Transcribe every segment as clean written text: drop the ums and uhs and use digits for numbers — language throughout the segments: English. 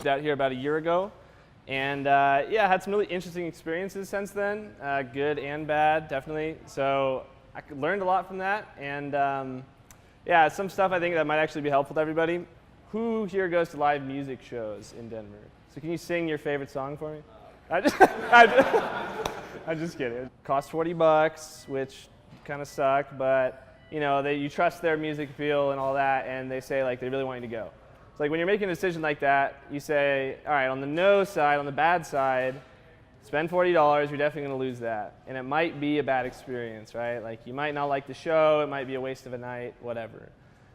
moved out here about a year ago, and yeah, had some really interesting experiences since then, good and bad, definitely. So I learned a lot from that, and yeah, some stuff I think that might actually be helpful to everybody. Who here goes to live music shows in Denver? So can you sing your favorite song for me? I'm just kidding. It costs $40, which kind of suck, but you know, you trust their music feel and all that, and they say like they really want you to go. So like when you're making a decision like that, you say, all right, on the no side, on the bad side, spend $40, you're definitely going to lose that. And it might be a bad experience, right? Like you might not like the show, it might be a waste of a night, whatever.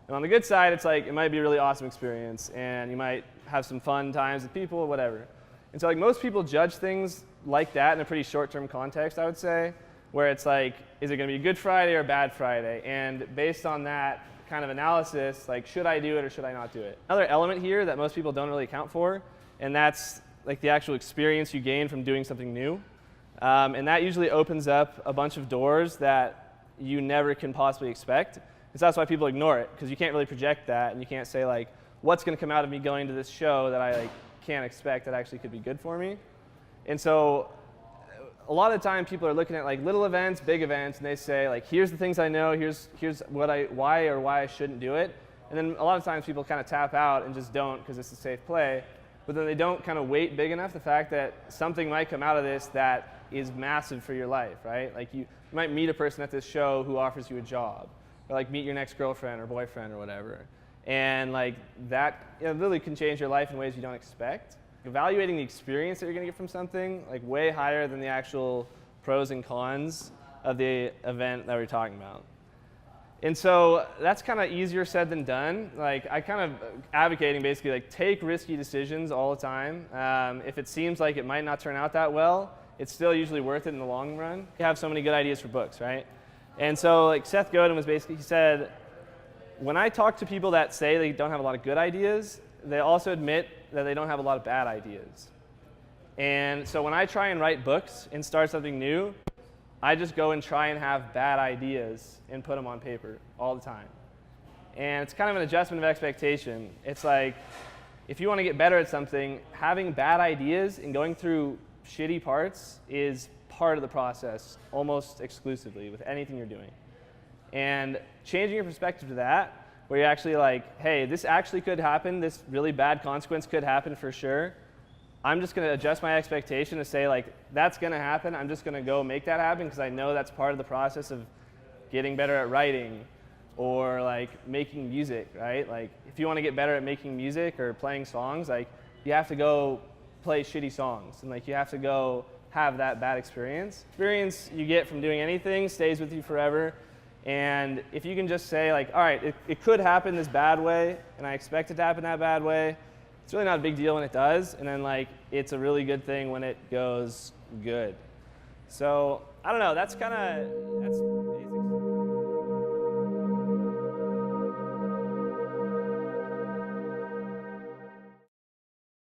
And on the good side, it's like it might be a really awesome experience, and you might have some fun times with people, whatever. And so like most people judge things like that in a pretty short-term context, I would say, where it's like, is it going to be a good Friday or a bad Friday? And based on that kind of analysis, like, should I do it or should I not do it? Another element here that most people don't really account for, and that's like the actual experience you gain from doing something new. And that usually opens up a bunch of doors that you never can possibly expect. So that's why people ignore it, because you can't really project that, and you can't say like, what's going to come out of me going to this show that I like can't expect that actually could be good for me. And so a lot of the time people are looking at like little events, big events, and they say like, here's the things I know, here's why I shouldn't do it. And then a lot of times people kind of tap out and just don't because it's a safe play. But then they don't kind of weight big enough the fact that something might come out of this that is massive for your life, right? Like you might meet a person at this show who offers you a job, or like meet your next girlfriend or boyfriend or whatever. And like that really can change your life in ways you don't expect. Evaluating the experience that you're going to get from something like way higher than the actual pros and cons of the event that we're talking about. And so that's kind of easier said than done. Like I kind of advocating basically like take risky decisions all the time. If it seems like it might not turn out that well, it's still usually worth it in the long run. You have so many good ideas for books, right? And so like Seth Godin was basically, he said, when I talk to people that say they don't have a lot of good ideas, they also admit that they don't have a lot of bad ideas. And so when I try and write books and start something new, I just go and try and have bad ideas and put them on paper all the time. And it's kind of an adjustment of expectation. It's like, if you want to get better at something, having bad ideas and going through shitty parts is part of the process, almost exclusively with anything you're doing. And changing your perspective to that, where you're actually like, hey, this actually could happen, this really bad consequence could happen for sure. I'm just going to adjust my expectation to say, like, that's going to happen. I'm just going to go make that happen because I know that's part of the process of getting better at writing or, like, making music, right? Like, if you want to get better at making music or playing songs, like, you have to go play shitty songs. And, like, you have to go have that bad experience. Experience you get from doing anything stays with you forever. And if you can just say, like, all right, it could happen this bad way, and I expect it to happen that bad way, it's really not a big deal when it does, and then like it's a really good thing when it goes good. So I don't know, that's